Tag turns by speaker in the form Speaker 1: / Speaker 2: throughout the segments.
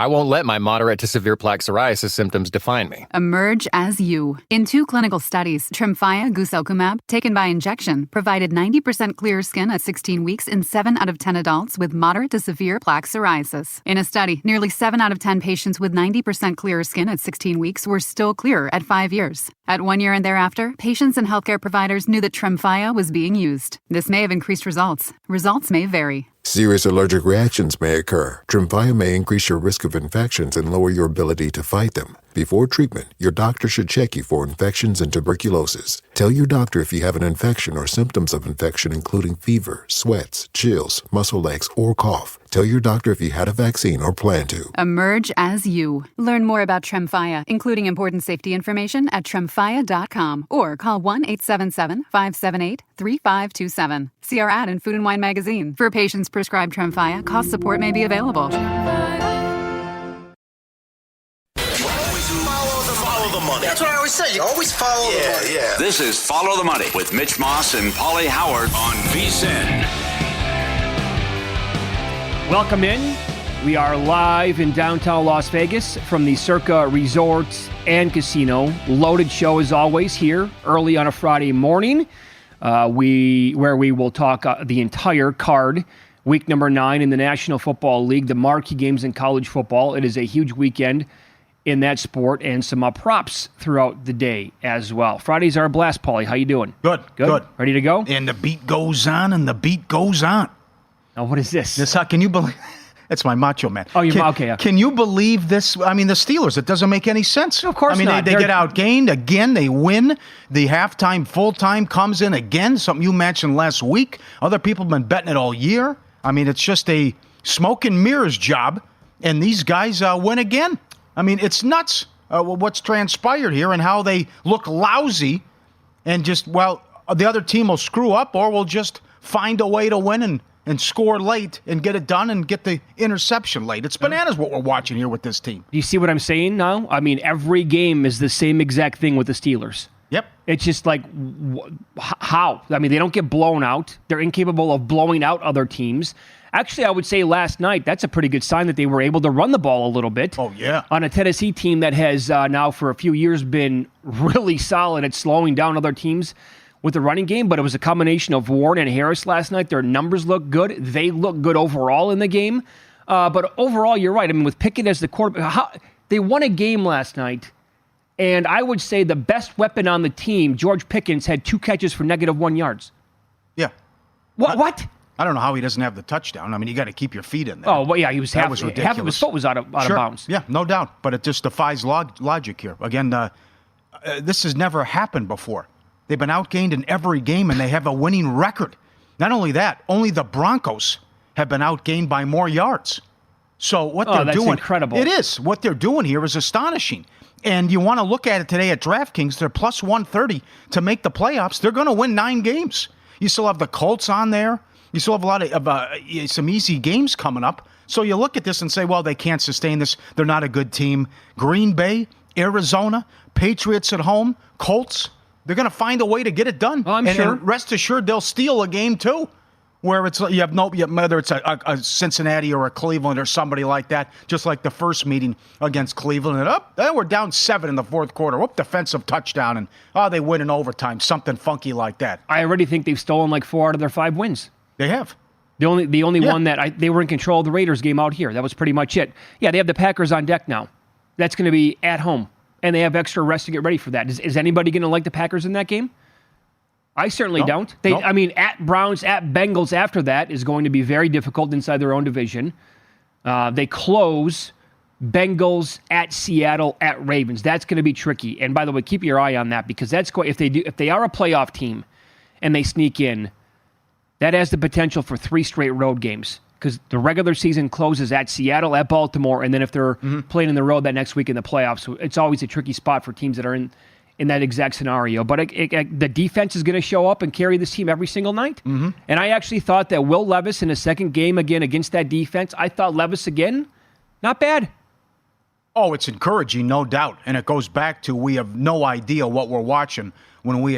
Speaker 1: I won't let my moderate to severe plaque psoriasis symptoms define me.
Speaker 2: Emerge as you. In 2 clinical studies, Tremfya guselkumab, taken by injection, provided 90% clearer skin at 16 weeks in 7 out of 10 adults with moderate to severe plaque psoriasis. In a study, nearly 7 out of 10 patients with 90% clearer skin at 16 weeks were still clearer at 5 years. At 1 year and thereafter, patients and healthcare providers knew that Tremfya was being used. This may have increased results. Results may vary.
Speaker 3: Serious allergic reactions may occur. Tremfya may increase your risk of infections and lower your ability to fight them. Before treatment, your doctor should check you for infections and tuberculosis. Tell your doctor if you have an infection or symptoms of infection, including fever, sweats, chills, muscle aches, or cough. Tell your doctor if you had a vaccine or plan to.
Speaker 2: Emerge as you. Learn more about Tremfya, including important safety information at tremfya.com or call 1-877-578-3527. See our ad in Food and Wine magazine. For patients prescribed Tremfya, cost support may be available.
Speaker 4: Follow the money.
Speaker 5: That's what I always say. You always follow the money.
Speaker 4: Yeah.
Speaker 6: This is Follow the Money with Mitch Moss and Paulie Howard on VSiN.
Speaker 7: Welcome in. We are live in downtown Las Vegas from the Circa Resort and Casino. Loaded show as always here early on a Friday morning. Where we will talk the entire card. Week number 9 in the National Football League, the marquee games in college football. It is a huge weekend in that sport, and some props throughout the day as well. Fridays are a blast, Paulie. How you doing?
Speaker 8: Good.
Speaker 7: Ready to go?
Speaker 8: And the beat goes on, and the beat goes on.
Speaker 7: Now, what is this?
Speaker 8: Can you believe? It's my Macho Man.
Speaker 7: Oh, okay. Yeah.
Speaker 8: Can you believe this? I mean, the Steelers, it doesn't make any sense.
Speaker 7: Of course not.
Speaker 8: They get outgained again. They win. The halftime, full-time comes in again, something you mentioned last week. Other people have been betting it all year. I mean, it's just a smoke and mirrors job, and these guys win again. I mean, it's nuts what's transpired here and how they look lousy and just, the other team will screw up or will just find a way to win and score late and get it done and get the interception late. It's bananas what we're watching here with this team.
Speaker 7: Do you see what I'm saying now? I mean, every game is the same exact thing with the Steelers.
Speaker 8: Yep.
Speaker 7: It's just like, how? I mean, they don't get blown out. They're incapable of blowing out other teams. Actually, I would say last night, that's a pretty good sign that they were able to run the ball a little bit.
Speaker 8: Oh, yeah.
Speaker 7: On a Tennessee team that has now for a few years been really solid at slowing down other teams with the running game, but it was a combination of Warren and Harris last night. Their numbers look good. They look good overall in the game. But overall, you're right. I mean, with Pickett as the quarterback, they won a game last night, and I would say the best weapon on the team, George Pickens, had 2 catches for -1 yards.
Speaker 8: Yeah.
Speaker 7: What?
Speaker 8: I don't know how he doesn't have the touchdown. I mean, you got to keep your feet in there.
Speaker 7: Oh, well, yeah, he was half of his foot was out of bounds.
Speaker 8: Yeah, no doubt. But it just defies logic here. Again, this has never happened before. They've been outgained in every game, and they have a winning record. Not only that, only the Broncos have been outgained by more yards. So what they're
Speaker 7: that's
Speaker 8: doing,
Speaker 7: incredible.
Speaker 8: It is. What they're doing here is astonishing. And you want to look at it today at DraftKings. They're plus 130 to make the playoffs. They're going to win 9 games. You still have the Colts on there. You still have a lot of some easy games coming up. So you look at this and say, well, they can't sustain this. They're not a good team. Green Bay, Arizona, Patriots at home, Colts. They're going to find a way to get it done.
Speaker 7: I'm sure.
Speaker 8: And rest assured, they'll steal a game too, where it's whether it's a Cincinnati or a Cleveland or somebody like that, just like the first meeting against Cleveland. And we're down 7 in the fourth quarter. Defensive touchdown, and they win in overtime, something funky like that.
Speaker 7: I already think they've stolen like 4 out of their 5 wins.
Speaker 8: They have.
Speaker 7: The only one that they were in control of the Raiders game out here. That was pretty much it. Yeah, they have the Packers on deck now. That's going to be at home. And they have extra rest to get ready for that. Is anybody going to like the Packers in that game? I certainly don't. I mean, at Browns, at Bengals after that is going to be very difficult inside their own division. They close Bengals at Seattle at Ravens. That's going to be tricky. And by the way, keep your eye on that because that's if they are a playoff team and they sneak in, that has the potential for 3 straight road games. Because the regular season closes at Seattle, at Baltimore, and then if they're playing in the road that next week in the playoffs, so it's always a tricky spot for teams that are in that exact scenario. But the defense is going to show up and carry this team every single night. Mm-hmm. And I actually thought that Will Levis in his second game again against that defense, I thought Levis again, not bad.
Speaker 8: Oh, it's encouraging, no doubt. And it goes back to we have no idea what we're watching when we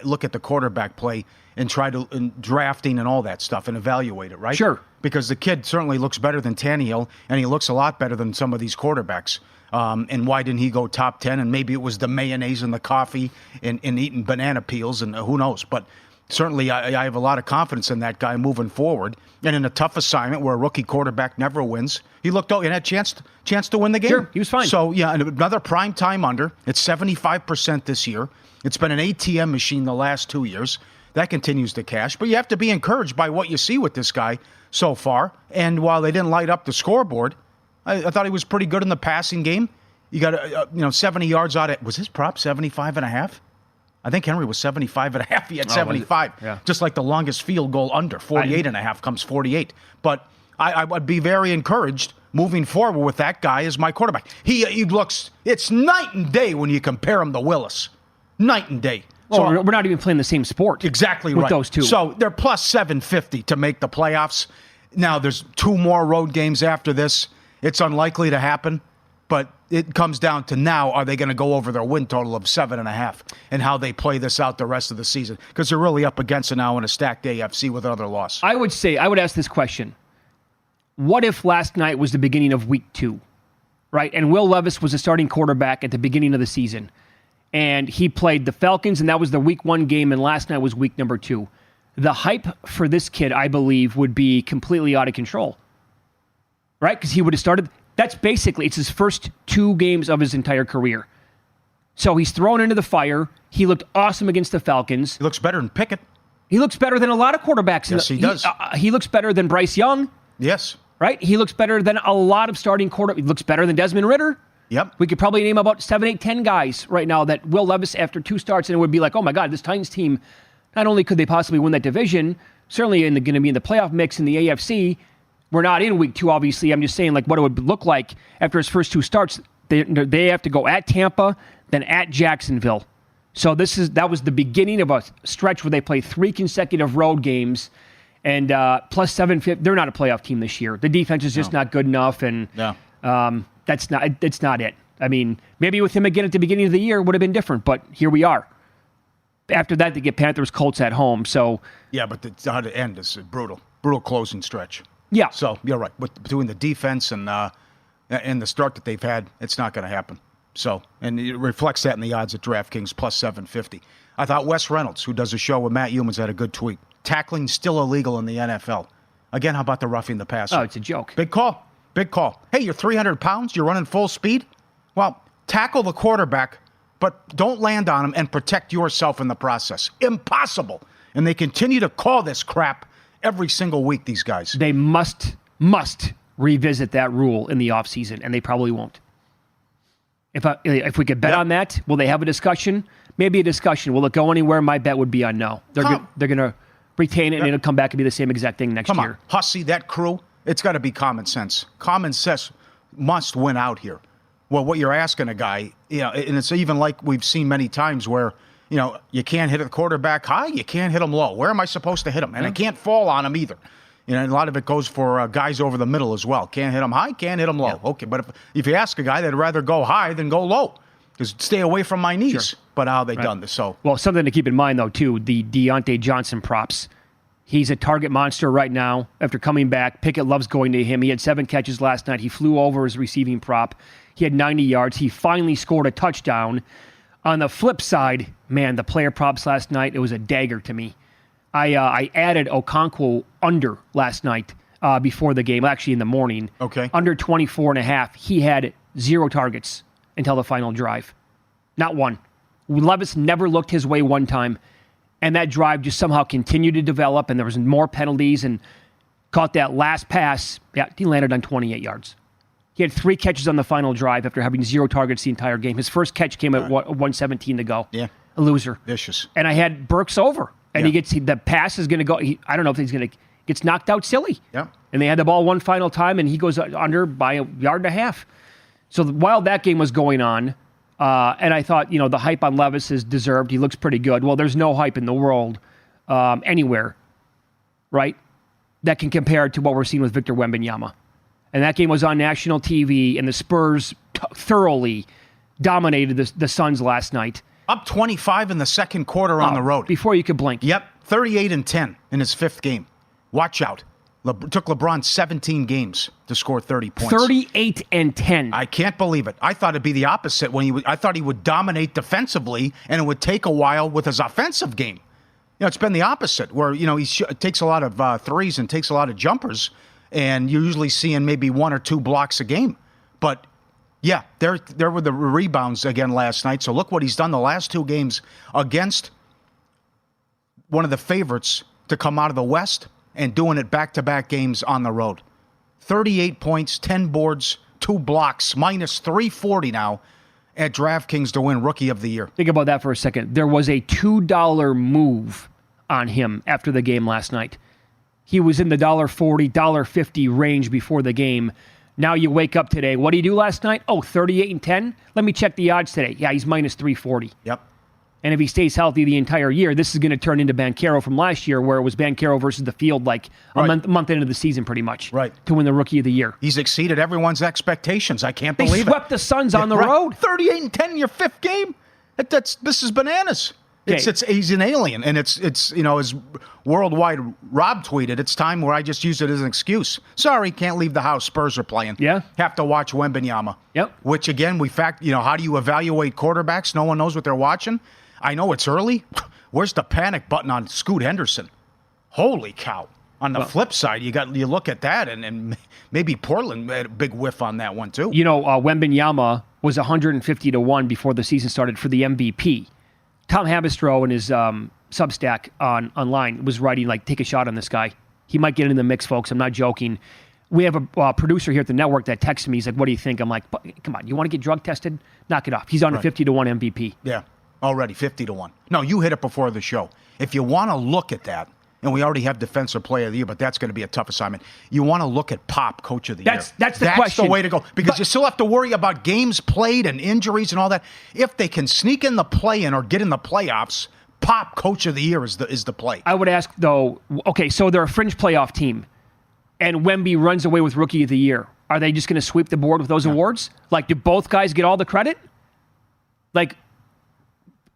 Speaker 8: look at the quarterback play and try to drafting and all that stuff and evaluate it, right?
Speaker 7: Sure.
Speaker 8: because the kid certainly looks better than Tannehill, and he looks a lot better than some of these quarterbacks. And why didn't he go top 10? And maybe it was the mayonnaise and the coffee and eating banana peels, and who knows. But certainly I have a lot of confidence in that guy moving forward. And in a tough assignment where a rookie quarterback never wins, he looked out and had a chance to win the game.
Speaker 7: Sure, he was fine.
Speaker 8: So, yeah, and another prime time under. It's 75% this year. It's been an ATM machine the last 2 years. That continues to cash. But you have to be encouraged by what you see with this guy so far. And while they didn't light up the scoreboard, I thought he was pretty good in the passing game. You got 70 yards out of, was his prop 75.5? I think Henry was 75.5. He had 75.
Speaker 7: Yeah.
Speaker 8: Just like the longest field goal under, 48.5 comes 48. But I would be very encouraged moving forward with that guy as my quarterback. He looks, it's night and day when you compare him to Willis. Night and day.
Speaker 7: Well, we're not even playing the same sport.
Speaker 8: Exactly
Speaker 7: with
Speaker 8: right.
Speaker 7: those two.
Speaker 8: So they're plus 750 to make the playoffs. Now, there's 2 more road games after this. It's unlikely to happen, but it comes down to now, are they going to go over their win total of 7.5 and how they play this out the rest of the season? Because they're really up against it now in a stacked AFC with another loss.
Speaker 7: I would ask this question. What if last night was the beginning of week 2, right? And Will Levis was a starting quarterback at the beginning of the season. And he played the Falcons, and that was the week 1 game, and last night was week number 2. The hype for this kid, I believe, would be completely out of control. Right? Because he would have started. That's basically, it's his first 2 games of his entire career. So he's thrown into the fire. He looked awesome against the Falcons.
Speaker 8: He looks better than Pickett.
Speaker 7: He looks better than a lot of quarterbacks.
Speaker 8: Yes, he does.
Speaker 7: He looks better than Bryce Young.
Speaker 8: Yes.
Speaker 7: Right? He looks better than a lot of starting quarterbacks. He looks better than Desmond Ridder.
Speaker 8: Yep.
Speaker 7: We could probably name about 7, 8, 10 guys right now that Will Levis, after 2 starts, and it would be like, oh my God, this Titans team, not only could they possibly win that division, certainly going to be in the playoff mix in the AFC. We're not in week 2, obviously. I'm just saying like what it would look like after his first 2 starts. They have to go at Tampa, then at Jacksonville. So that was the beginning of a stretch where they play 3 consecutive road games, and plus 750. They're not a playoff team this year. The defense is just not good enough, and that's not it. I mean, maybe with him again at the beginning of the year would have been different, but here we are. After that, they get Panthers, Colts at home. So
Speaker 8: yeah, but how to end is brutal closing stretch.
Speaker 7: Yeah.
Speaker 8: So you're right. Between the defense and the start that they've had, it's not going to happen. So, and it reflects that in the odds at DraftKings plus 750. I thought Wes Reynolds, who does a show with Matt Humans, had a good tweet. Tackling still illegal in the NFL. Again, how about the roughing the passer?
Speaker 7: Oh, it's a joke.
Speaker 8: Big call. Hey, you're 300 pounds. You're running full speed. Well, tackle the quarterback, but don't land on him and protect yourself in the process. Impossible. And they continue to call this crap every single week, these guys.
Speaker 7: They must revisit that rule in the offseason, and they probably won't. If we could bet on that, will they have a discussion? Maybe a discussion. Will it go anywhere? My bet would be on no. They're going to retain it, and it'll come back and be the same exact thing next year.
Speaker 8: Come on, Hussey, that crew, it's got to be common sense. Common sense must win out here. Well, what you're asking a guy, and it's even like we've seen many times where, you can't hit a quarterback high, you can't hit him low. Where am I supposed to hit him? And I can't fall on him either. And a lot of it goes for guys over the middle as well. Can't hit him high, can't hit him low. Yeah. Okay, but if you ask a guy, they'd rather go high than go low. Just stay away from my knees. Sure. But how they done this? So
Speaker 7: well, something to keep in mind though too, the Deontay Johnson props. He's a target monster right now after coming back. Pickett loves going to him. He had 7 catches last night. He flew over his receiving prop. He had 90 yards. He finally scored a touchdown. On the flip side, man, the player props last night, it was a dagger to me. I added Okonkwo under last night before the game, actually in the morning.
Speaker 8: Okay.
Speaker 7: Under 24.5. He had 0 targets until the final drive. Not one. Levis never looked his way one time. And that drive just somehow continued to develop, and there was more penalties, and caught that last pass. Yeah, he landed on 28 yards. He had 3 catches on the final drive after having 0 targets the entire game. His first catch came at 1:17 to go.
Speaker 8: Yeah.
Speaker 7: A loser.
Speaker 8: Vicious.
Speaker 7: And I had Burks over. And the pass is going to go. I don't know if he's going to gets knocked out silly.
Speaker 8: Yeah.
Speaker 7: And they had the ball one final time, and he goes under by 1.5 yards. So while that game was going on, and I thought, the hype on Levis is deserved. He looks pretty good. Well, there's no hype in the world anywhere, right, that can compare to what we're seeing with Victor Wembanyama. And that game was on national TV, and the Spurs thoroughly dominated the Suns last night.
Speaker 8: Up 25 in the second quarter on the road.
Speaker 7: Before you could blink.
Speaker 8: Yep, 38-10 in his 5th game. Watch out. Took LeBron 17 games to score 30 points.
Speaker 7: 38-10.
Speaker 8: I can't believe it. I thought it'd be the opposite. I thought he would dominate defensively, and it would take a while with his offensive game. It's been the opposite, where he takes a lot of threes and takes a lot of jumpers, and you're usually seeing maybe 1 or 2 blocks a game. But yeah, there were the rebounds again last night. So look what he's done the last 2 games against one of the favorites to come out of the West, and doing it back-to-back games on the road. 38 points, 10 boards, 2 blocks, minus 340 now at DraftKings to win Rookie of the Year.
Speaker 7: Think about that for a second. There was a $2 move on him after the game last night. He was in the $1.40, $1.50 range before the game. Now you wake up today. What did he do last night? 38-10? Let me check the odds today. Yeah, he's minus 340.
Speaker 8: Yep.
Speaker 7: And if he stays healthy the entire year, this is going to turn into Banchero from last year, where it was Banchero versus the field like a month into the season pretty much to win the Rookie of the Year.
Speaker 8: He's exceeded everyone's expectations. I can't believe it.
Speaker 7: They swept the Suns on the road.
Speaker 8: 38-10 in your 5th game? This is bananas. He's an alien, and it's as worldwide Rob tweeted, it's time where I just use it as an excuse. Sorry, can't leave the house. Spurs are playing.
Speaker 7: Yeah.
Speaker 8: Have to watch Wembanyama.
Speaker 7: Yep.
Speaker 8: Which again, how do you evaluate quarterbacks? No one knows what they're watching. I know it's early. Where's the panic button on Scoot Henderson? Holy cow. On the flip side, you look at that, and maybe Portland had a big whiff on that one too.
Speaker 7: Wembanyama was 150-1 before the season started for the MVP. Tom Habistro in his Substack online was writing, take a shot on this guy. He might get in the mix, folks. I'm not joking. We have a producer here at the network that texted me. He's like, what do you think? I'm like, come on, you want to get drug tested? Knock it off. He's on a 50-1 MVP.
Speaker 8: Yeah. Already 50-1. No, you hit it before the show. If you want to look at that, and we already have Defensive Player of the Year, but that's going to be a tough assignment. You want to look at Pop Coach of the Year.
Speaker 7: That's the question.
Speaker 8: That's the way to go, because you still have to worry about games played and injuries and all that. If they can sneak in the play-in or get in the playoffs, Pop Coach of the Year is the play.
Speaker 7: I would ask though. Okay, so they're a fringe playoff team, and Wemby runs away with Rookie of the Year. Are they just going to sweep the board with those awards? Do both guys get all the credit?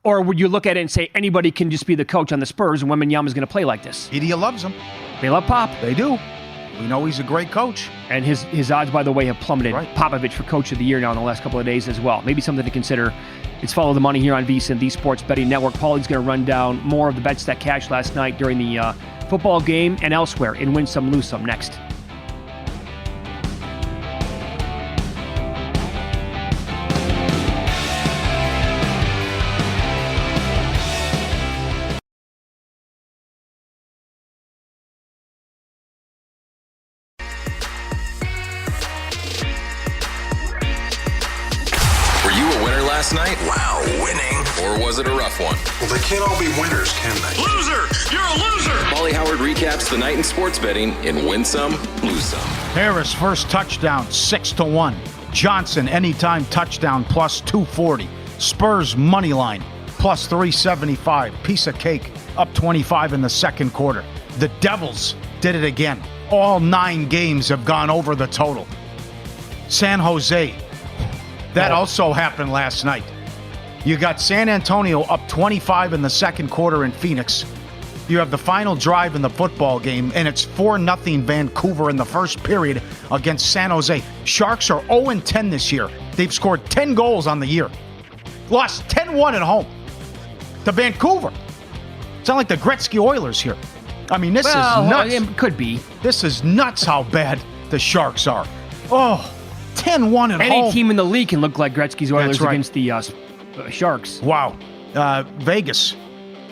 Speaker 7: Or would you look at it and say anybody can just be the coach on the Spurs and Wembanyama's going to play like this?
Speaker 8: Media loves him.
Speaker 7: They love Pop.
Speaker 8: They do. We know he's a great coach.
Speaker 7: And his odds, by the way, have plummeted.
Speaker 8: Right.
Speaker 7: Popovich for Coach of the Year now in the last couple of days as well. Maybe something to consider. It's Follow the Money here on VSiN, the Sports Betting Network. Paulie's going to run down more of the bets that cashed last night during the football game and elsewhere in Win Some, Lose Some next.
Speaker 4: Last night? Wow, winning. Or was it a rough one?
Speaker 9: Well, they can't all be winners, can they?
Speaker 6: Loser! You're a loser!
Speaker 4: Paulie Howard recaps the night in sports betting in Win Some, Lose Some.
Speaker 8: Harris first touchdown, 6-1. Johnson anytime touchdown, plus 240. Spurs money line, plus 375. Piece of cake, up 25 in the second quarter. The Devils did it again. All 9 games have gone over the total. San Jose. That also happened last night. You got San Antonio up 25 in the second quarter in Phoenix. You have the final drive in the football game, and it's 4-0 Vancouver in the first period against San Jose. Sharks are 0-10 this year. They've scored 10 goals on the year. Lost 10-1 at home to Vancouver. Sound like the Gretzky Oilers here. I mean, this is nuts.
Speaker 7: It could be.
Speaker 8: This is nuts how bad the Sharks are. Oh, 10-1 at home.
Speaker 7: Any team in the league can look like Gretzky's Oilers against the Sharks.
Speaker 8: Wow. Vegas.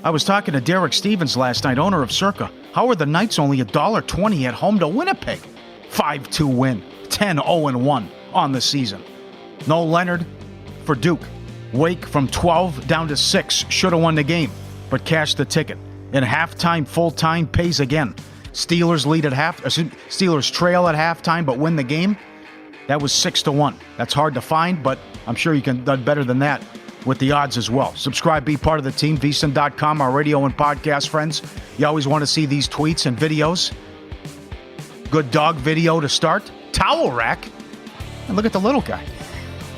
Speaker 8: I was talking to Derek Stevens last night, owner of Circa. How are the Knights only $1.20 at home to Winnipeg? 5-2 win. 10-0-1 on the season. No Leonard for Duke. Wake from 12 down to 6. Should have won the game, but cashed the ticket. And halftime, full-time pays again. Steelers trail at halftime, but win the game. That was 6-1. That's hard to find, but I'm sure you can do better than that with the odds as well. Subscribe, be part of the team, vsin.com, our radio and podcast friends. You always want to see these tweets and videos. Good dog video to start. Towel rack. And look at the little guy.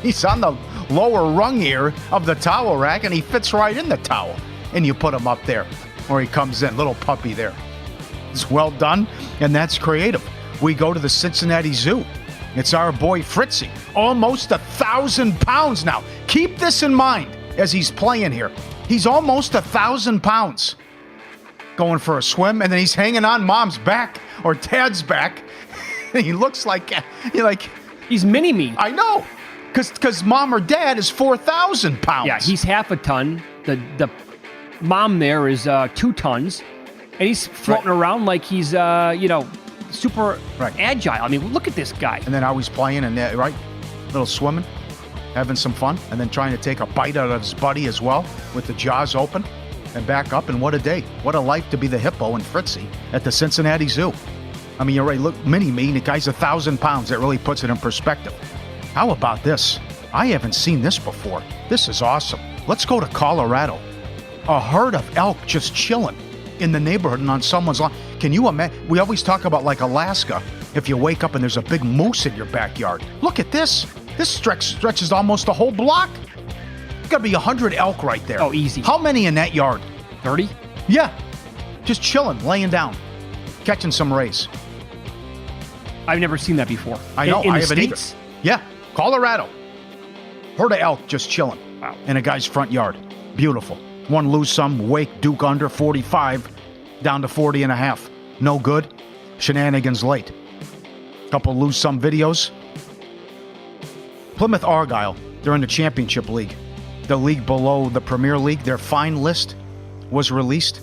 Speaker 8: He's on the lower rung here of the towel rack, and he fits right in the towel. And you put him up there, or he comes in. Little puppy there. It's well done, and that's creative. We go to the Cincinnati Zoo. It's our boy Fritzy, almost 1,000 pounds now. Keep this in mind as he's playing here. He's almost 1,000 pounds going for a swim, and then he's hanging on mom's back or dad's back. He looks like
Speaker 7: he's mini-me.
Speaker 8: I know, because mom or dad is 4,000 pounds.
Speaker 7: Yeah, he's half a ton. The mom there is 2 tons, and he's floating around like he's super agile. I mean, look at this guy.
Speaker 8: And then always playing and little swimming, having some fun, and then trying to take a bite out of his buddy as well with the jaws open and back up. And what a day. What a life to be the hippo and Fritzy at the Cincinnati Zoo. I mean, you're right. Look, mini-me, the guy's 1,000 pounds. That really puts it in perspective. How about this? I haven't seen this before. This is awesome. Let's go to Colorado. A herd of elk just chilling in the neighborhood and on someone's lawn. Can you imagine? We always talk about like Alaska. If you wake up and there's a big moose in your backyard. Look at this. This stretches almost a whole block. There's got to be 100 elk right there.
Speaker 7: Oh, easy.
Speaker 8: How many in that yard?
Speaker 7: 30?
Speaker 8: Yeah. Just chilling, laying down, catching some rays.
Speaker 7: I've never seen that before.
Speaker 8: I know.
Speaker 7: In
Speaker 8: I
Speaker 7: the
Speaker 8: haven't either.
Speaker 7: States?
Speaker 8: Yeah. Colorado. Herd of elk just chilling.
Speaker 7: Wow.
Speaker 8: In a guy's front yard. Beautiful. One lose some, wake, Duke under 45, down to 40 and a half. No good. Shenanigans late. Couple lose some videos. Plymouth Argyle, they're in the Championship League. The league below the Premier League, their fine list was released.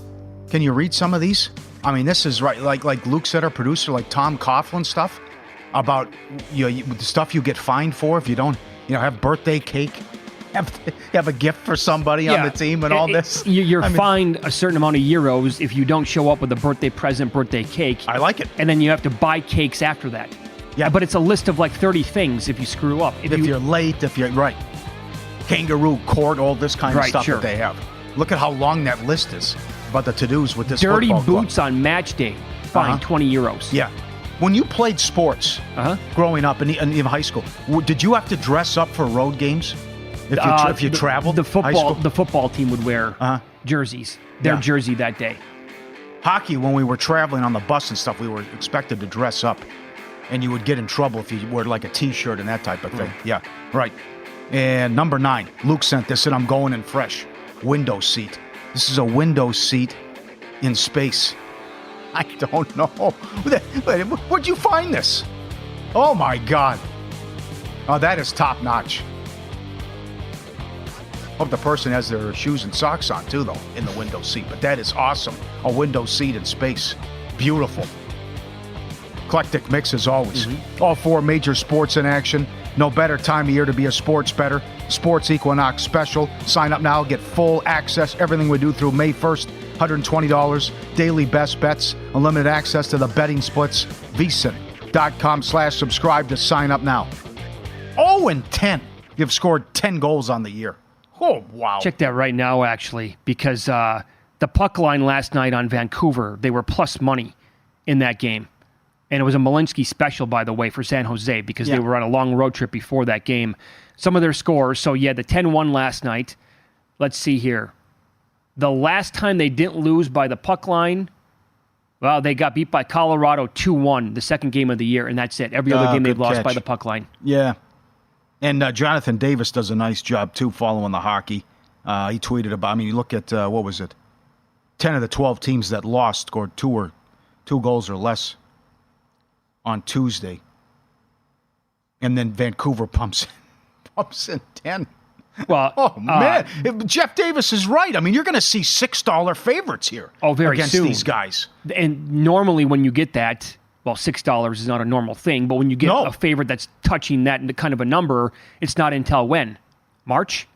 Speaker 8: Can you read some of these? I mean, this is right, like Luke said, our producer, like Tom Coughlin stuff about the stuff you get fined for if you don't, have birthday cake, have a gift for somebody on the team and all this.
Speaker 7: You're fined a certain amount of euros if you don't show up with a birthday present, birthday cake.
Speaker 8: I like it.
Speaker 7: And then you have to buy cakes after that. Yeah, but it's a list of like 30 things if you screw up.
Speaker 8: If you're late, if you're right. Kangaroo court, all this kind of stuff that they have. Look at how long that list is about the to-dos with this
Speaker 7: dirty
Speaker 8: football
Speaker 7: boots
Speaker 8: club.
Speaker 7: On match day, fine, 20 euros.
Speaker 8: Yeah. When you played sports growing up in high school, did you have to dress up for road games? If you traveled?
Speaker 7: The football team would wear jerseys. Their jersey that day.
Speaker 8: Hockey, when we were traveling on the bus and stuff, we were expected to dress up. And you would get in trouble if you wore like a T-shirt and that type of thing. Yeah, right. And number 9, Luke sent this, and I'm going in fresh. Window seat. This is a window seat in space. I don't know. Where'd you find this? Oh, my God. Oh, that is top notch. Hope the person has their shoes and socks on, too, though, in the window seat. But that is awesome. A window seat in space. Beautiful. Eclectic mix as always. All 4 major sports in action. No better time of year to be a sports bettor. Sports Equinox Special. Sign up now. Get full access. Everything we do through May 1st. $120. Daily best bets. Unlimited access to the betting splits. VSiN.com/subscribe to sign up now. 0-10. You've scored 10 goals on the year. Oh, wow.
Speaker 7: Check that right now, actually, because the puck line last night on Vancouver, they were plus money in that game. And it was a Malinsky special, by the way, for San Jose because they were on a long road trip before that game. Some of their scores. So, the 10-1 last night. Let's see here. The last time they didn't lose by the puck line, well, they got beat by Colorado 2-1, the second game of the year, and that's it. Every other game they've lost by the puck line.
Speaker 8: Yeah. And Jonathan Davis does a nice job, too, following the hockey. He tweeted about, you look at, 10 of the 12 teams that lost scored 2 goals or less on Tuesday. And then Vancouver pumps in 10.
Speaker 7: Well,
Speaker 8: man. Jeff Davis is right. You're going to see $6 favorites here against
Speaker 7: soon.
Speaker 8: These guys.
Speaker 7: And normally when you get that, well, $6 is not a normal thing, but when you get a favorite that's touching that kind of a number, it's not until when? March?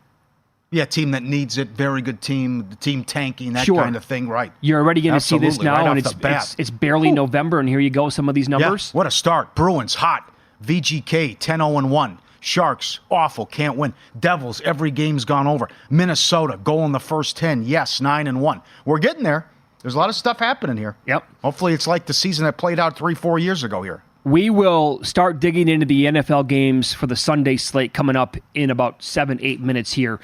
Speaker 8: Yeah, team that needs it, very good team, the team tanking, that kind of thing, right.
Speaker 7: You're already going to see this now, and it's barely November, and here you go, some of these numbers.
Speaker 8: Yeah, what a start. Bruins, hot. VGK, 10-0-1. Sharks, awful, can't win. Devils, every game's gone over. Minnesota, goal in the first 10, yes, 9-1. We're getting there. There's a lot of stuff happening here.
Speaker 7: Yep.
Speaker 8: Hopefully it's like the season that played out 3-4 years ago here.
Speaker 7: We will start digging into the NFL games for the Sunday slate coming up in about 7-8 minutes here.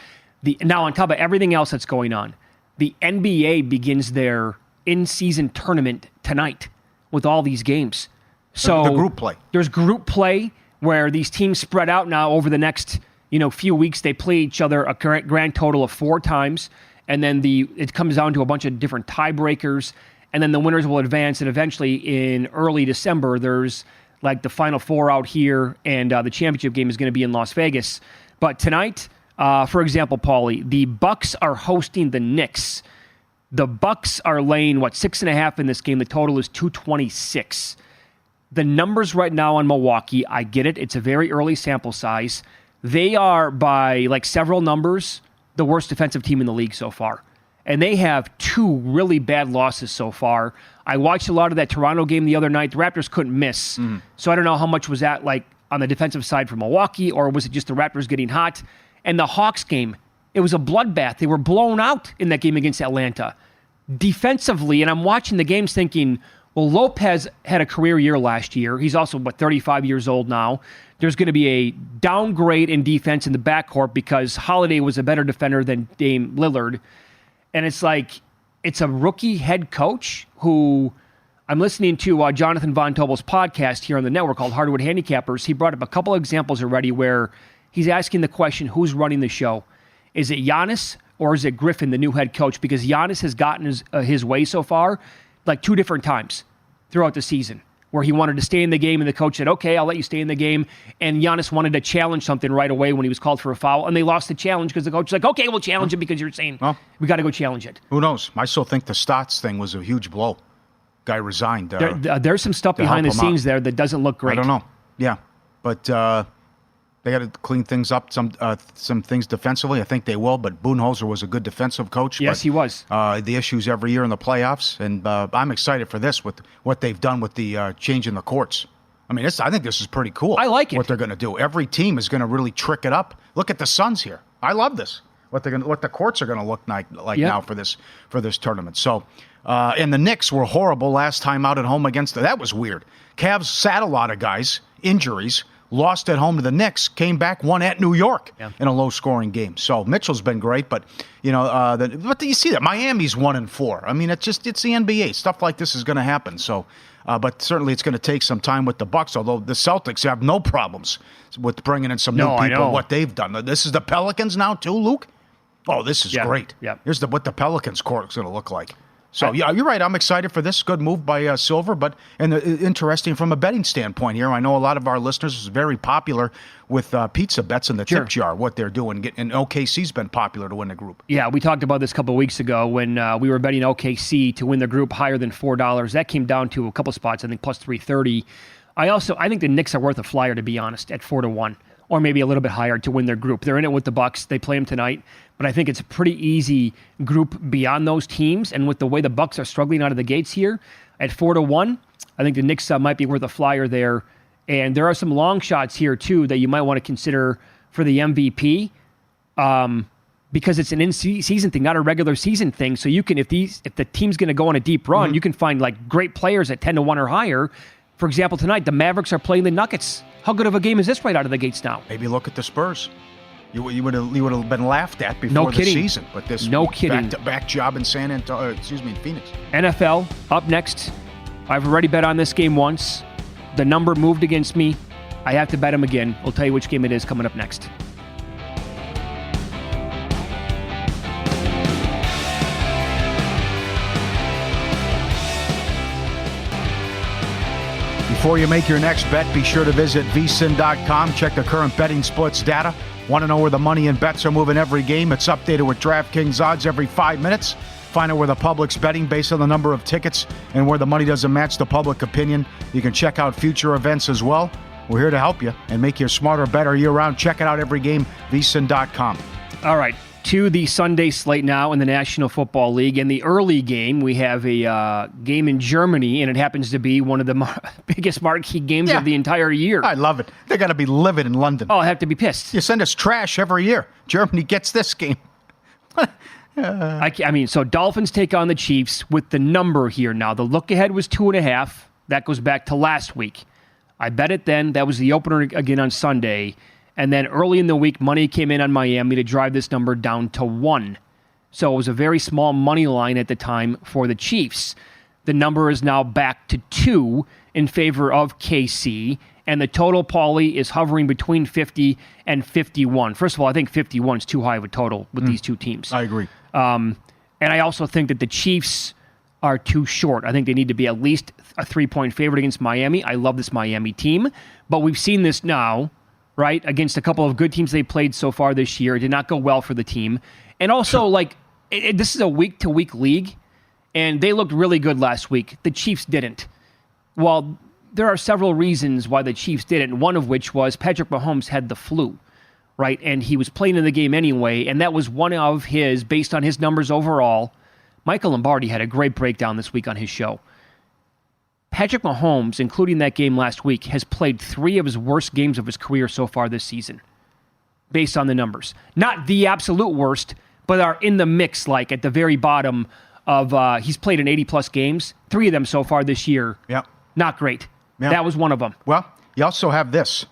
Speaker 7: Now, on top of everything else that's going on, the NBA begins their in-season tournament tonight with all these games. So
Speaker 8: the group play. There's
Speaker 7: group play where these teams spread out now over the next few weeks. They play each other a grand total of 4 times, and then it comes down to a bunch of different tiebreakers, and then the winners will advance, and eventually in early December, there's like the Final Four out here, and the championship game is going to be in Las Vegas. But tonight, for example, Paulie, the Bucks are hosting the Knicks. The Bucks are laying, 6.5 in this game. The total is 226. The numbers right now on Milwaukee, I get it. It's a very early sample size. They are, by several numbers, the worst defensive team in the league so far. And they have 2 really bad losses so far. I watched a lot of that Toronto game the other night. The Raptors couldn't miss. So I don't know how much was that on the defensive side for Milwaukee, or was it just the Raptors getting hot? And the Hawks game, it was a bloodbath. They were blown out in that game against Atlanta. Defensively, and I'm watching the games thinking, well, Lopez had a career year last year. He's also, 35 years old now. There's going to be a downgrade in defense in the backcourt because Holiday was a better defender than Dame Lillard. And it's a rookie head coach who I'm listening to Jonathan Von Tobel's podcast here on the network called Hardwood Handicappers. He brought up a couple of examples already where he's asking the question, who's running the show? Is it Giannis or is it Griffin, the new head coach? Because Giannis has gotten his way so far 2 different times throughout the season where he wanted to stay in the game and the coach said, okay, I'll let you stay in the game. And Giannis wanted to challenge something right away when he was called for a foul. And they lost the challenge because the coach was like, okay, we'll challenge it because you're saying we got to go challenge it.
Speaker 8: Who knows? I still think the Stotts thing was a huge blow. Guy resigned.
Speaker 7: There's some stuff behind the scenes there that doesn't look great.
Speaker 8: I don't know. Yeah. But they got to clean things up, some things defensively. I think they will, but Budenholzer was a good defensive coach.
Speaker 7: Yes, he was.
Speaker 8: The issues every year in the playoffs, and I'm excited for this with what they've done with the change in the courts. I mean, I think this is pretty cool.
Speaker 7: I like it.
Speaker 8: What they're going to do. Every team is going to really trick it up. Look at the Suns here. I love this. What the courts are going to look like now for this tournament. So, and the Knicks were horrible last time out at home against that was weird. Cavs sat a lot of guys, injuries. Lost at home to the Knicks, came back, won at New York in a low-scoring game. So Mitchell's been great, but but you see that Miami's 1-4. I mean, it's the NBA. Stuff like this is going to happen. So, but certainly it's going to take some time with the Bucks. Although the Celtics have no problems with bringing in some new people. What they've done. This is the Pelicans now too, Luke. Oh, this is great.
Speaker 7: Yeah.
Speaker 8: Here's what the Pelicans court is going to look like. So, yeah, you're right. I'm excited for this. Good move by Silver, but interesting from a betting standpoint here. I know a lot of our listeners is very popular with pizza bets in the tip jar, what they're doing. And OKC's been popular to win the group.
Speaker 7: Yeah, we talked about this a couple of weeks ago when we were betting OKC to win the group higher than $4. That came down to a couple spots, I think, plus 330. I think the Knicks are worth a flyer, to be honest, at 4-1. Or maybe a little bit higher to win their group. They're in it with the Bucks. They play them tonight. But I think it's a pretty easy group beyond those teams. And with the way the Bucks are struggling out of the gates here, at 4-1, I think the Knicks might be worth a flyer there. And there are some long shots here, too, that you might want to consider for the MVP because it's an in-season thing, not a regular season thing. So you can, if the team's going to go on a deep run, you can find great players at 10-1 or higher. For example, tonight, the Mavericks are playing the Nuggets. How good of a game is this right out of the gates now?
Speaker 8: Maybe look at the Spurs. You would have been laughed at before the season, but this back-to-back job in in Phoenix.
Speaker 7: NFL up next. I've already bet on this game once. The number moved against me. I have to bet him again. I'll tell you which game it is coming up next.
Speaker 8: Before you make your next bet, be sure to visit vsin.com. Check the current betting splits data. Want to know where the money and bets are moving every game? It's updated with DraftKings odds every 5 minutes. Find out where the public's betting based on the number of tickets and where the money doesn't match the public opinion. You can check out future events as well. We're here to help you and make you smarter, better year-round. Check it out every game, vsin.com.
Speaker 7: All right. To the Sunday slate now in the National Football League. In the early game, we have a game in Germany, and it happens to be one of the biggest marquee games of the entire year.
Speaker 8: I love it. They're going to be livid in London.
Speaker 7: Oh, I have to be pissed.
Speaker 8: You send us trash every year. Germany gets this game.
Speaker 7: So Dolphins take on the Chiefs with the number here now. The look-ahead was 2.5. That goes back to last week. I bet it then. That was the opener again on Sunday. And then early in the week, money came in on Miami to drive this number down to 1. So it was a very small money line at the time for the Chiefs. The number is now back to 2 in favor of KC, and the total, Paulie, is hovering between 50 and 51. First of all, I think 51 is too high of a total with these two teams.
Speaker 8: I agree.
Speaker 7: And I also think that the Chiefs are too short. I think they need to be at least a 3-point favorite against Miami. I love this Miami team, but we've seen this now, right, against a couple of good teams they played so far this year. It did not go well for the team. And also, this is a week-to-week league, and they looked really good last week. The Chiefs didn't. Well, there are several reasons why the Chiefs didn't, one of which was Patrick Mahomes had the flu, right? And he was playing in the game anyway, and that was one of his, based on his numbers overall. Michael Lombardi had a great breakdown this week on his show. Patrick Mahomes, including that game last week, has played 3 of his worst games of his career so far this season, based on the numbers. Not the absolute worst, but are in the mix, like at the very bottom of, he's played in 80-plus games, 3 of them so far this year.
Speaker 8: Yeah.
Speaker 7: Not great.
Speaker 8: Yeah.
Speaker 7: That was one of them.
Speaker 8: Well, you also have this.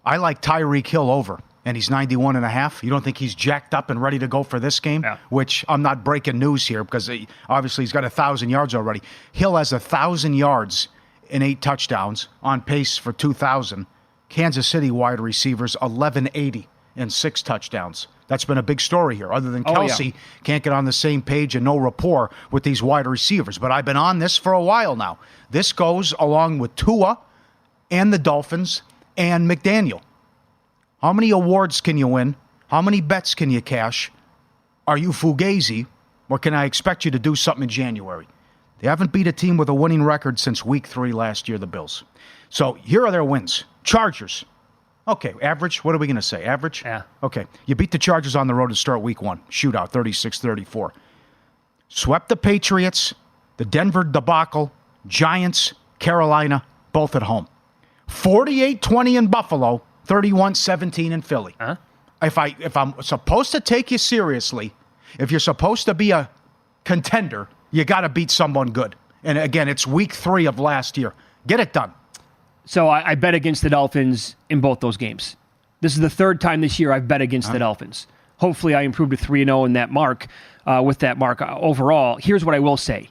Speaker 8: I like Tyreek Hill over, and he's 91.5. You don't think he's jacked up and ready to go for this game?
Speaker 7: Yeah.
Speaker 8: Which I'm not breaking news here because obviously he's got 1,000 yards already. Hill has 1,000 yards and 8 touchdowns, on pace for 2,000. Kansas City wide receivers 1,180 and 6 touchdowns. That's been a big story here. Other than Kelsey can't get on the same page and no rapport with these wide receivers. But I've been on this for a while now. This goes along with Tua and the Dolphins and McDaniel. How many awards can you win? How many bets can you cash? Are you Fugazi, or can I expect you to do something in January? They haven't beat a team with a winning record since week 3 last year, the Bills. So here are their wins. Chargers. Okay, average. What are we going to say? Average?
Speaker 7: Yeah.
Speaker 8: Okay. You beat the Chargers on the road to start week 1. Shootout, 36-34. Swept the Patriots, the Denver debacle, Giants, Carolina, both at home. 48-20 in Buffalo, 31-17 in Philly.
Speaker 7: Huh?
Speaker 8: If I'm supposed to take you seriously, if you're supposed to be a contender, you got to beat someone good. And again, it's week 3 of last year. Get it done.
Speaker 7: So I bet against the Dolphins in both those games. This is the 3rd time this year I've bet against the Dolphins. Hopefully I improved to 3-0 in that mark, with that mark overall. Here's what I will say.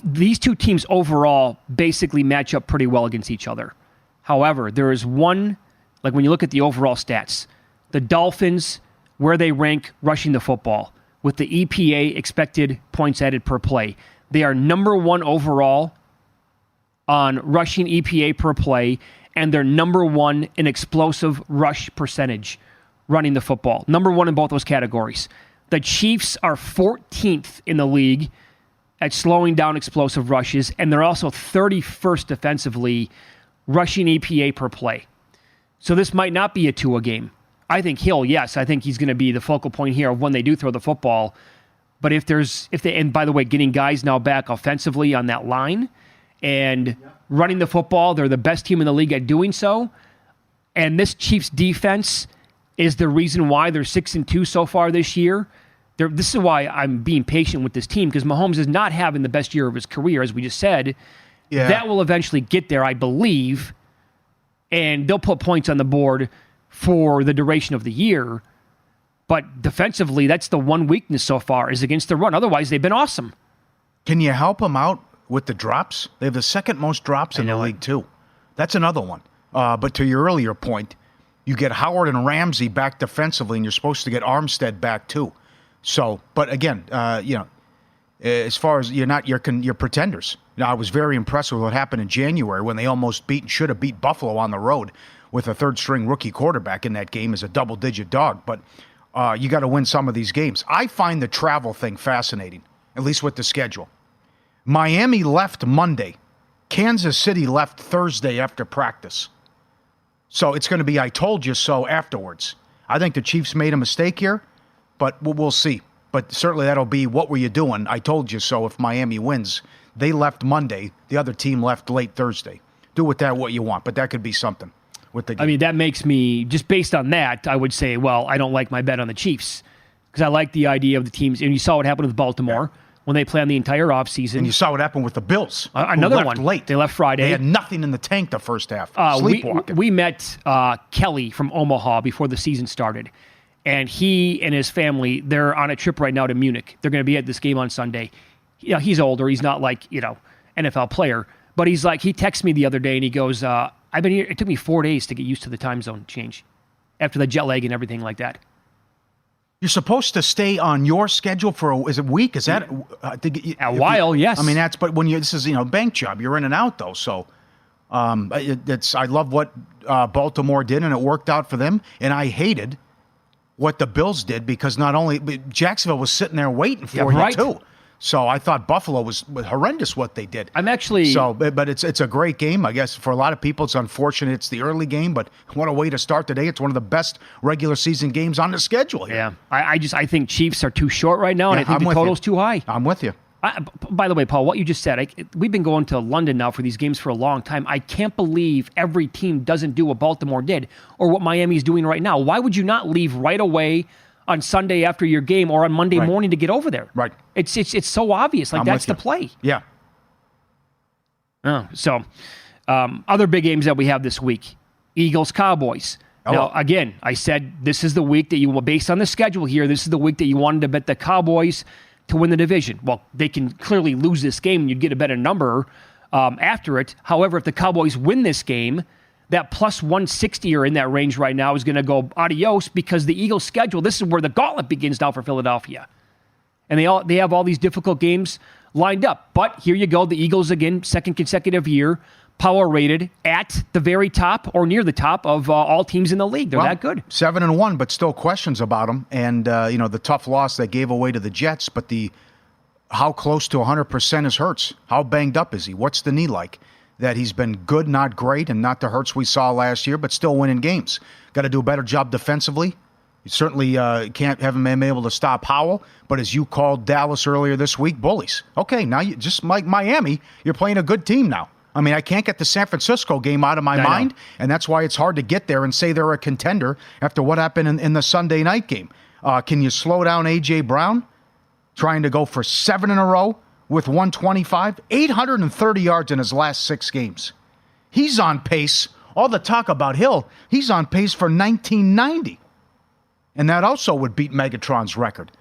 Speaker 7: These two teams overall basically match up pretty well against each other. However, there is one, like when you look at the overall stats, the Dolphins, where they rank rushing the football, with the EPA, expected points added per play, they are number 1 overall on rushing EPA per play, and they're number 1 in explosive rush percentage running the football. Number 1 in both those categories. The Chiefs are 14th in the league at slowing down explosive rushes, and they're also 31st defensively rushing EPA per play. So this might not be a Tua game. I think Hill, yes, I think he's going to be the focal point here of when they do throw the football. But and by the way, getting guys now back offensively on that line and running the football, they're the best team in the league at doing so. And this Chiefs defense is the reason why they're 6-2 so far this year. This is why I'm being patient with this team, because Mahomes is not having the best year of his career, as we just said. Yeah. That will eventually get there, I believe, and they'll put points on the board for the duration of the year. But defensively, that's the one weakness so far, is against the run. Otherwise, they've been awesome.
Speaker 8: Can you help them out with the drops? They have the 2nd most drops in the league, too. That's another one. But to your earlier point, you get Howard and Ramsey back defensively, and you're supposed to get Armstead back, too. So, but again, as far as you're pretenders. Now, I was very impressed with what happened in January when they almost should have beat Buffalo on the road with a 3rd-string rookie quarterback in that game as a double-digit dog. But you got to win some of these games. I find the travel thing fascinating, at least with the schedule. Miami left Monday. Kansas City left Thursday after practice. So it's going to be I told you so afterwards. I think the Chiefs made a mistake here, but we'll see. But certainly that'll be what were you doing? I told you so if Miami wins. They left Monday. The other team left late Thursday. Do with that what you want, but that could be something with the game.
Speaker 7: I mean, that makes me, just based on that, I would say, well, I don't like my bet on the Chiefs, because I like the idea of the teams. And you saw what happened with Baltimore when they planned the entire offseason.
Speaker 8: And you saw what happened with the Bills.
Speaker 7: Another
Speaker 8: left
Speaker 7: one.
Speaker 8: Late.
Speaker 7: They left Friday.
Speaker 8: They had nothing in the tank the first half. Sleepwalking.
Speaker 7: We met Kelly from Omaha before the season started. And he and his family, they're on a trip right now to Munich. They're going to be at this game on Sunday. He's older. He's not like, NFL player. But he's like, he texted me the other day and he goes, I've been here. It took me 4 days to get used to the time zone change after the jet lag and everything like that.
Speaker 8: You're supposed to stay on your schedule for is it a week? Is that
Speaker 7: a while? Yes.
Speaker 8: I mean, but when this is bank job, you're in and out though. So I love what Baltimore did and it worked out for them. And I hated what the Bills did because not only Jacksonville was sitting there waiting for you too. So I thought Buffalo was horrendous what they did.
Speaker 7: I'm actually
Speaker 8: but it's a great game. I guess for a lot of people, it's unfortunate it's the early game, but what a way to start today. It's one of the best regular season games on the schedule here.
Speaker 7: Yeah, I think Chiefs are too short right now, and I think the total's too high.
Speaker 8: I'm with you.
Speaker 7: By the way, Paul, what you just said, we've been going to London now for these games for a long time. I can't believe every team doesn't do what Baltimore did or what Miami's doing right now. Why would you not leave right away on Sunday after your game or on Monday morning to get over there?
Speaker 8: Right.
Speaker 7: It's so obvious. Like, that's the play.
Speaker 8: Yeah.
Speaker 7: So, other big games that we have this week, Eagles-Cowboys. Now, again, I said this is the week that based on the schedule here, this is the week that you wanted to bet the Cowboys to win the division. Well, they can clearly lose this game and you'd get a better number after it. However, if the Cowboys win this game, that plus 160 or in that range right now is going to go adios because the Eagles' schedule, this is where the gauntlet begins now for Philadelphia. And they have all these difficult games lined up. But here you go, the Eagles again, second consecutive year, power rated at the very top or near the top of all teams in the league. They're that good.
Speaker 8: 7-1, but still questions about them. And, the tough loss they gave away to the Jets, but how close to 100% is Hurts? How banged up is he? What's the knee like? That he's been good, not great, and not the Hurts we saw last year, but still winning games. Got to do a better job defensively. You certainly haven't been able to stop Howell, but as you called Dallas earlier this week, bullies. Okay, now you just like Miami, you're playing a good team now. I mean, I can't get the San Francisco game out of my mind, and that's why it's hard to get there and say they're a contender after what happened in the Sunday night game. Can you slow down A.J. Brown, trying to go for 7 in a row? With 125, 830 yards in his last 6 games. He's on pace. All the talk about Hill, he's on pace for 1990. And that also would beat Megatron's record